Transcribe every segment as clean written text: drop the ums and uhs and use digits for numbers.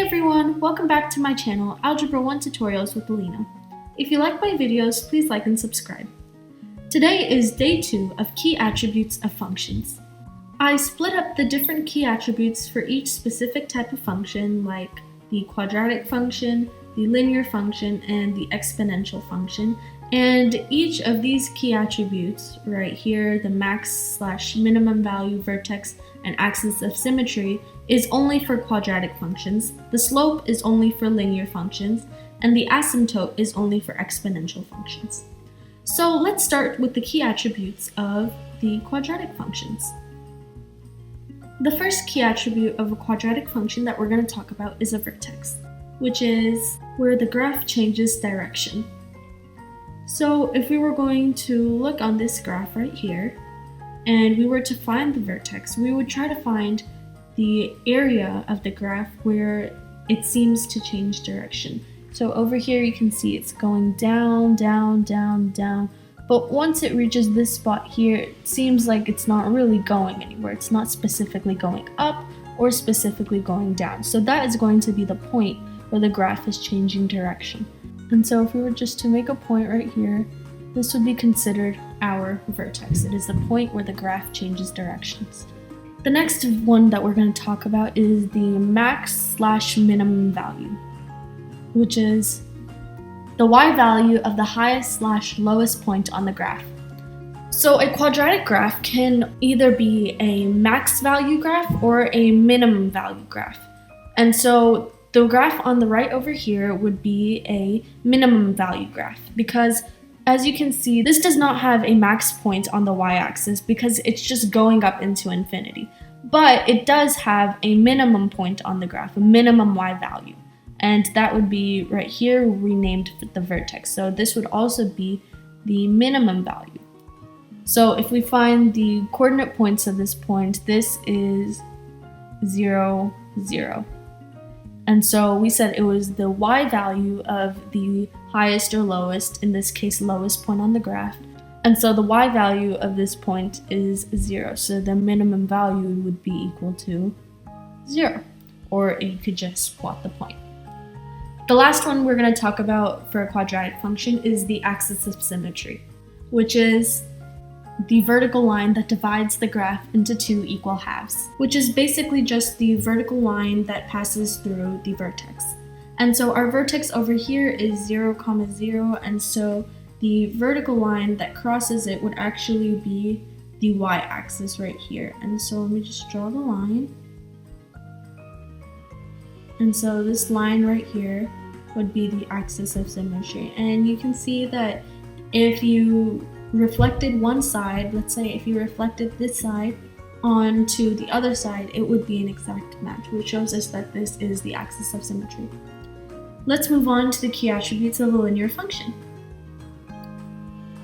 everyone, welcome back to my channel, Algebra 1 Tutorials with Alina. If you like my videos, please like and subscribe. Today is day 2 of key attributes of functions. I split up the different key attributes for each specific type of function, like the quadratic function, the linear function, and the exponential function. And each of these key attributes, right here, the max/minimum value, vertex, and axis of symmetry, is only for quadratic functions, the slope is only for linear functions, and the asymptote is only for exponential functions. So let's start with the key attributes of the quadratic functions. The first key attribute of a quadratic function that we're going to talk about is a vertex, which is where the graph changes direction. So if we were going to look on this graph right here, and we were to find the vertex, we would try to find the area of the graph where it seems to change direction. So over here you can see it's going down, down, down, down, but once it reaches this spot here, it seems like it's not really going anywhere. It's not specifically going up or specifically going down. So that is going to be the point where the graph is changing direction. And so if we were just to make a point right here, this would be considered our vertex. It is the point where the graph changes directions. The next one that we're going to talk about is the max/minimum value, which is the y value of the highest/lowest point on the graph. So a quadratic graph can either be a max value graph or a minimum value graph. And so the graph on the right over here would be a minimum value graph because, as you can see, this does not have a max point on the y-axis because it's just going up into infinity. But it does have a minimum point on the graph, a minimum y value. And that would be right here, renamed the vertex. So this would also be the minimum value. So if we find the coordinate points of this point, this is 0, 0. And so we said it was the y value of the highest or lowest, in this case lowest point on the graph. And so the y value of this point is 0. So the minimum value would be equal to 0. Or you could just plot the point. The last one we're going to talk about for a quadratic function is the axis of symmetry, which is the vertical line that divides the graph into two equal halves, which is basically just the vertical line that passes through the vertex. And so our vertex over here is 0, 0, and so the vertical line that crosses it would actually be the y-axis right here. And so let me just draw the line. And so this line right here would be the axis of symmetry. And you can see that if you reflected one side, let's say if you reflected this side onto the other side, it would be an exact match, which shows us that this is the axis of symmetry. Let's move on to the key attributes of a linear function.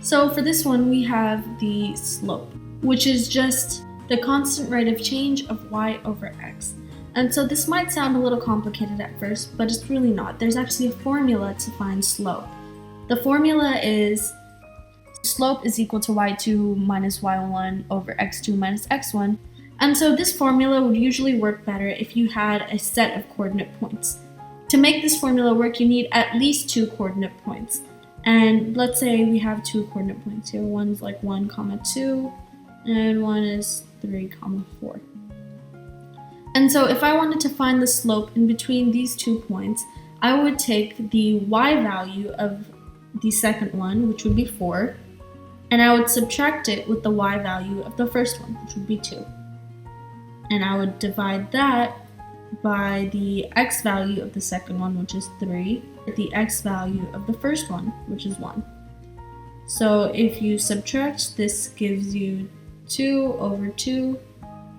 So for this one, we have the slope, which is just the constant rate of change of y over x. And so this might sound a little complicated at first, but it's really not. There's actually a formula to find slope. The formula is slope is equal to y2 minus y1 over x2 minus x1. And so this formula would usually work better if you had a set of coordinate points. To make this formula work, you need at least 2 coordinate points. And let's say we have 2 coordinate points here. One's like 1, 2, and one is 3, 4. And so if I wanted to find the slope in between these 2 points, I would take the y value of the second one, which would be 4, and I would subtract it with the y value of the first one, which would be 2. And I would divide that by the x value of the second one, which is 3, the x value of the first one, which is 1. So if you subtract, this gives you 2 over 2,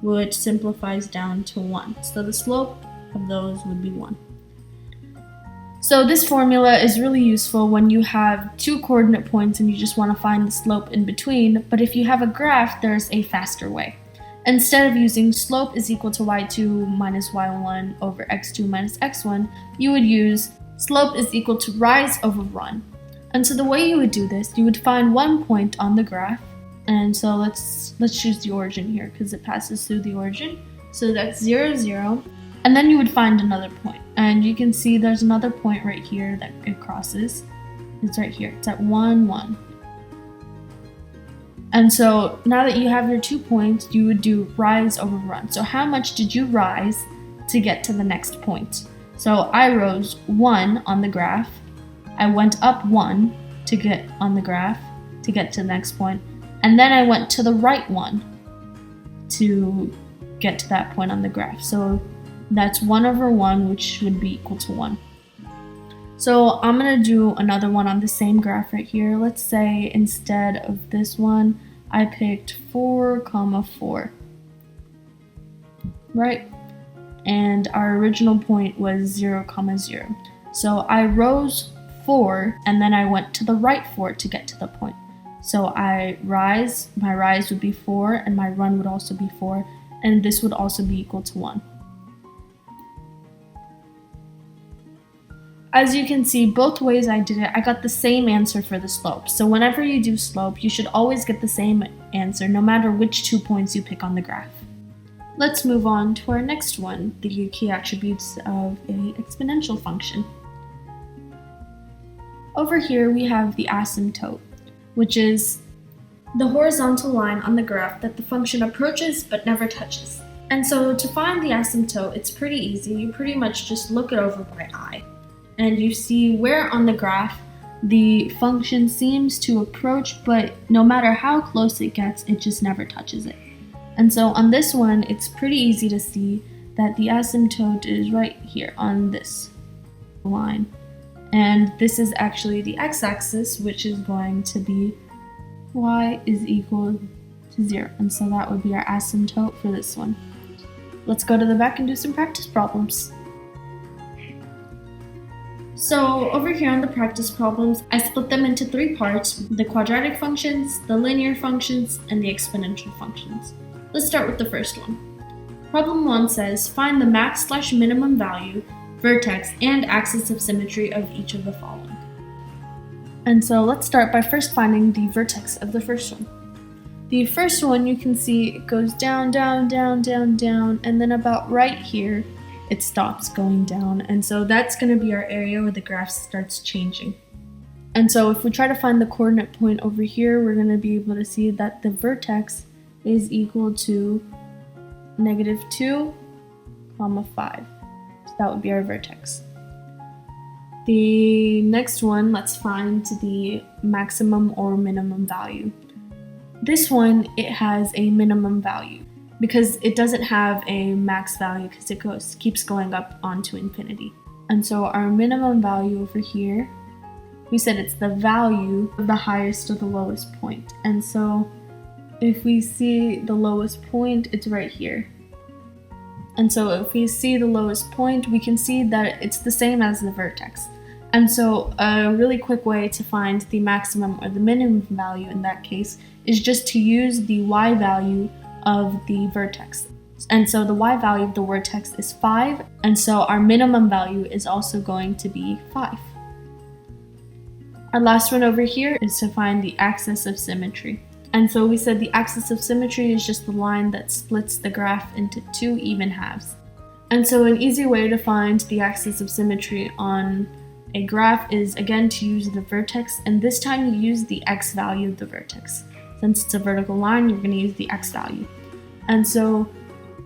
which simplifies down to 1. So the slope of those would be 1. So this formula is really useful when you have 2 coordinate points and you just want to find the slope in between, but if you have a graph, there's a faster way. Instead of using slope is equal to y2 minus y1 over x2 minus x1, you would use slope is equal to rise over run. And so the way you would do this, you would find one point on the graph, and so let's choose the origin here because it passes through the origin. So that's 0, 0, and then you would find another point. And you can see there's another point right here that it crosses. It's right here. It's at 1, 1. And so now that you have your 2 points, you would do rise over run. So how much did you rise to get to the next point? So I rose 1 on the graph. I went up 1 to get on the graph to get to the next point. And then I went to the right 1 to get to that point on the graph. So that's 1 over 1, which would be equal to 1. So I'm going to do another one on the same graph right here. Let's say instead of this one, I picked 4, 4. Right? And our original point was 0, 0. So I rose 4, and then I went to the right 4 to get to the point. So my rise would be 4, and my run would also be 4, and this would also be equal to 1. As you can see, both ways I did it, I got the same answer for the slope. So whenever you do slope, you should always get the same answer, no matter which 2 points you pick on the graph. Let's move on to our next one, the key attributes of an exponential function. Over here we have the asymptote, which is the horizontal line on the graph that the function approaches but never touches. And so to find the asymptote, it's pretty easy. You pretty much just look it over by eye, and you see where on the graph the function seems to approach, but no matter how close it gets, it just never touches it. And so on this one, it's pretty easy to see that the asymptote is right here on this line. And this is actually the x-axis, which is going to be y is equal to 0. And so that would be our asymptote for this one. Let's go to the back and do some practice problems. So over here on the practice problems, I split them into 3 parts: the quadratic functions, the linear functions, and the exponential functions. Let's start with the first one. Problem 1 says, find the max/minimum value, vertex, and axis of symmetry of each of the following. And so let's start by first finding the vertex of the first one. The first one, you can see it goes down, down, down, down, down, and then about right here, it stops going down. And so that's going to be our area where the graph starts changing. And so if we try to find the coordinate point over here, we're going to be able to see that the vertex is equal to -2, 5. So that would be our vertex. The next one, let's find the maximum or minimum value. This one, it has a minimum value because it doesn't have a max value because it keeps going up onto infinity. And so our minimum value over here, we said it's the value of the highest or the lowest point. And so if we see the lowest point, it's right here. And so if we see the lowest point, we can see that it's the same as the vertex. And so a really quick way to find the maximum or the minimum value in that case is just to use the y value of the vertex. And so the y value of the vertex is 5, and so our minimum value is also going to be 5. Our last one over here is to find the axis of symmetry. And so we said the axis of symmetry is just the line that splits the graph into 2 even halves. And so an easy way to find the axis of symmetry on a graph is again to use the vertex, and this time you use the x value of the vertex. Since it's a vertical line, you're going to use the x value. And so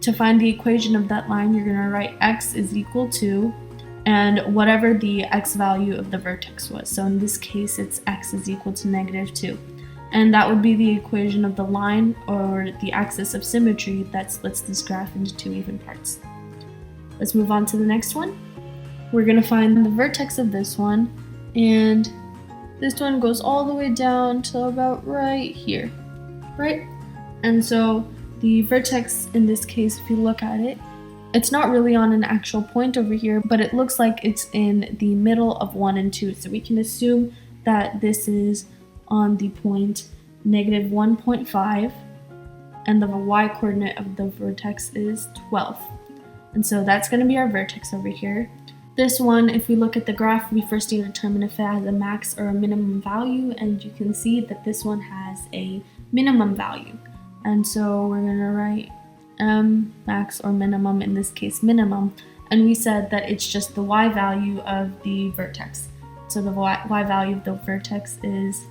to find the equation of that line, you're going to write x is equal to, and whatever the x value of the vertex was. So in this case, it's x is equal to -2. And that would be the equation of the line or the axis of symmetry that splits this graph into 2 even parts. Let's move on to the next one. We're going to find the vertex of this one, and this one goes all the way down to about right here, right? And so the vertex in this case, if you look at it, it's not really on an actual point over here, but it looks like it's in the middle of 1 and 2. So we can assume that this is on the point -1.5, and the y coordinate of the vertex is 12. And so that's going to be our vertex over here. This one, if we look at the graph, we first need to determine if it has a max or a minimum value, and you can see that this one has a minimum value. And so we're going to write max or minimum, in this case minimum. and we said that it's just the y value of the vertex. So the y value of the vertex is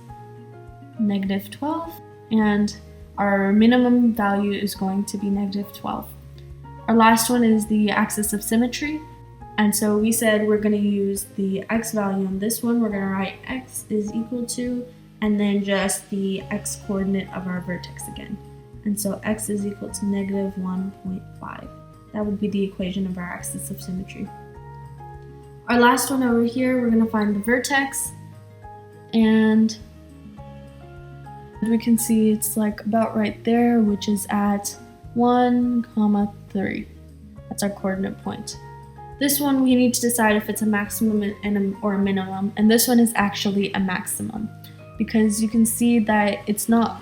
negative 12, and our minimum value is going to be negative 12. Our last one is the axis of symmetry, and so we said we're going to use the x value on this one. We're going to write x is equal to, and then just the x coordinate of our vertex again. And so x is equal to negative 1.5. That would be the equation of our axis of symmetry. Our last one over here, we're going to find the vertex, and we can see it's like about right there, which is at 1, 3. That's our coordinate point. This one we need to decide if it's a maximum or a minimum, and this one is actually a maximum because you can see that it's not,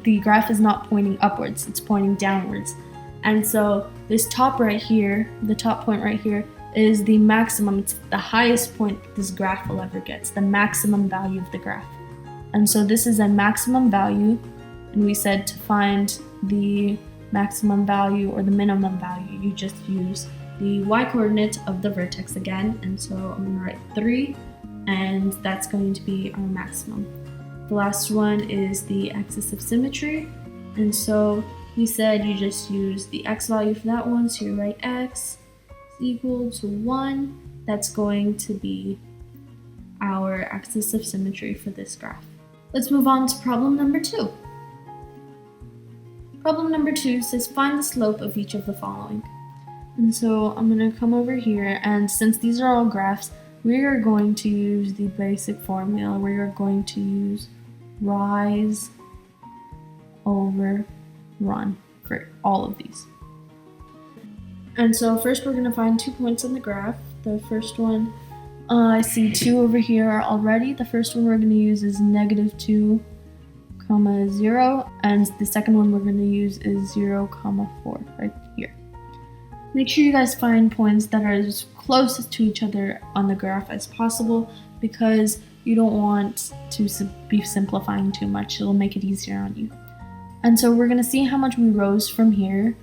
the graph is not pointing upwards, it's pointing downwards. And so this top right here, the top point right here, is the maximum. It's the highest point this graph will ever get. It's the maximum value of the graph. And so this is a maximum value, and we said to find the maximum value or the minimum value, you just use the y-coordinate of the vertex again, and so I'm going to write 3, and that's going to be our maximum. The last one is the axis of symmetry, and so we said you just use the x value for that one, so you write x is equal to 1. That's going to be our axis of symmetry for this graph. Let's move on to problem number 2. Problem number 2 says find the slope of each of the following. And so I'm going to come over here, and since these are all graphs, we are going to use the basic formula. We are going to use rise over run for all of these. And so first we're going to find 2 points on the graph. The first one, I see 2 over here already. The first one we're going to use is negative 2, 0, and the second one we're going to use is 0, 4 right here. Make sure you guys find points that are as close to each other on the graph as possible because you don't want to be simplifying too much. It'll make it easier on you. And so we're going to see how much we rose from here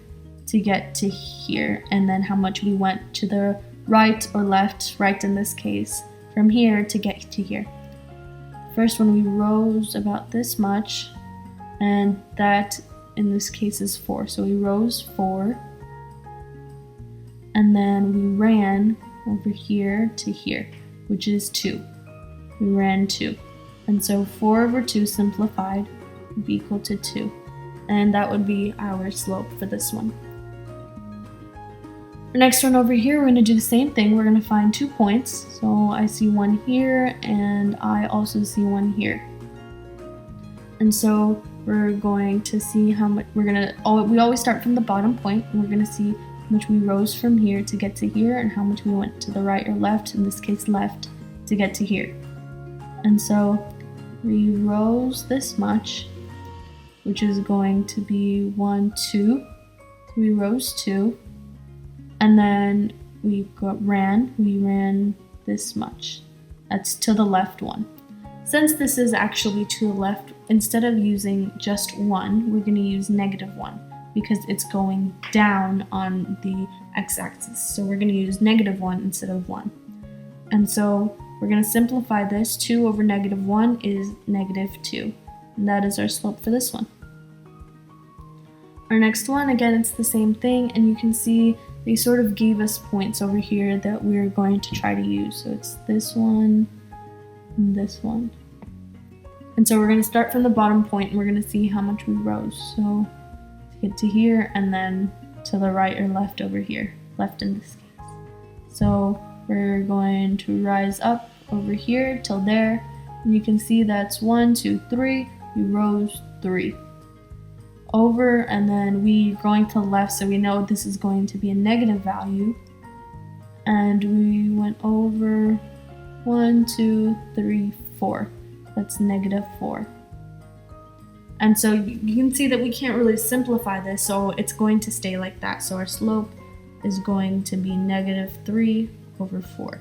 to get to here, and then how much we went to the right or left, right in this case, from here to get to here. First one, we rose about this much, and that in this case is 4. So we rose 4, and then we ran over here to here, which is 2. We ran 2. And so 4 over 2 simplified would be equal to 2. And that would be our slope for this one. The next one over here, we're going to do the same thing. We're going to find 2 points. So I see one here, and I also see one here. And so we're going to see how much we always start from the bottom point, and we're going to see how much we rose from here to get to here, and how much we went to the right or left, in this case left, to get to here. And so we rose this much, which is going to be 1, 2. So we rose 2. And then we ran this much. That's to the left one. Since this is actually to the left, instead of using just 1, we're going to use negative 1 because it's going down on the x-axis. So we're going to use negative 1 instead of 1. And so we're going to simplify this. 2 over negative 1 is negative 2. And that is our slope for this one. Our next one, again, it's the same thing, and you can see they sort of gave us points over here that we're going to try to use. So it's this one and this one. And so we're going to start from the bottom point, and we're going to see how much we rose. So to get to here, and then to the right or left over here, left in this case. So we're going to rise up over here till there, and you can see that's 1, 2, 3. We rose 3. Over, and then we going to the left, so we know this is going to be a negative value, and we went over 1, 2, 3, 4. That's negative 4. And so you can see that we can't really simplify this, so it's going to stay like that. So our slope is going to be negative 3 over 4.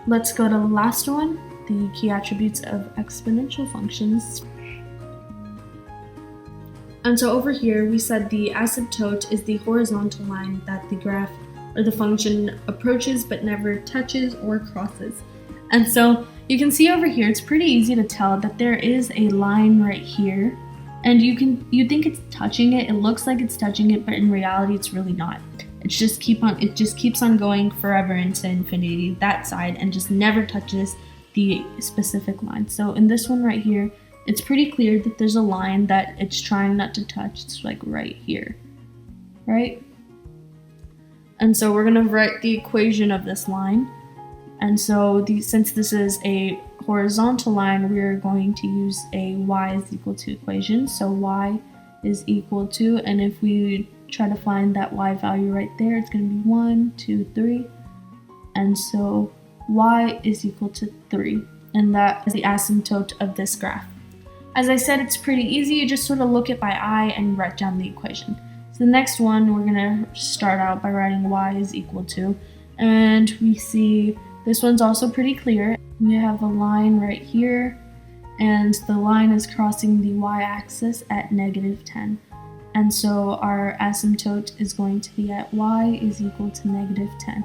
Let's go to the last one, the key attributes of exponential functions. And so over here, we said the asymptote is the horizontal line that the graph or the function approaches but never touches or crosses. And so you can see over here, it's pretty easy to tell that there is a line right here. And you think it's touching it, it looks like it's touching it, but in reality it's really not. It just keeps on going forever into infinity, that side, and just never touches the specific line. So in this one right here, it's pretty clear that there's a line that it's trying not to touch. It's like right here, right? And so we're gonna write the equation of this line. And so since this is a horizontal line, we're going to use a y is equal to equation. So y is equal to, and if we try to find that y value right there, it's going to be 1, 2, 3. And so y is equal to 3. And that is the asymptote of this graph. As I said, it's pretty easy. You just sort of look it by eye and write down the equation. So the next one, we're going to start out by writing y is equal to. And we see this one's also pretty clear. We have a line right here, and the line is crossing the y-axis at -10. And so our asymptote is going to be at y is equal to -10.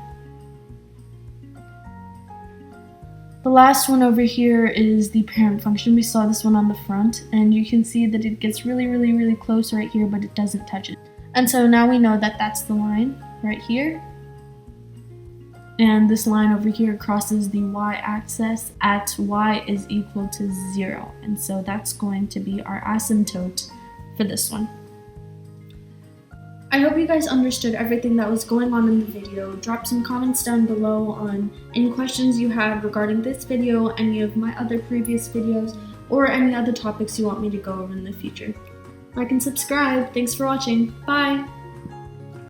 The last one over here is the parent function. We saw this one on the front, and you can see that it gets really close right here, but it doesn't touch it. And so now we know that that's the line right here. And this line over here crosses the y-axis at y is equal to 0. And so that's going to be our asymptote for this one. I hope you guys understood everything that was going on in the video. Drop some comments down below on any questions you have regarding this video, any of my other previous videos, or any other topics you want me to go over in the future. Like and subscribe. Thanks for watching. Bye!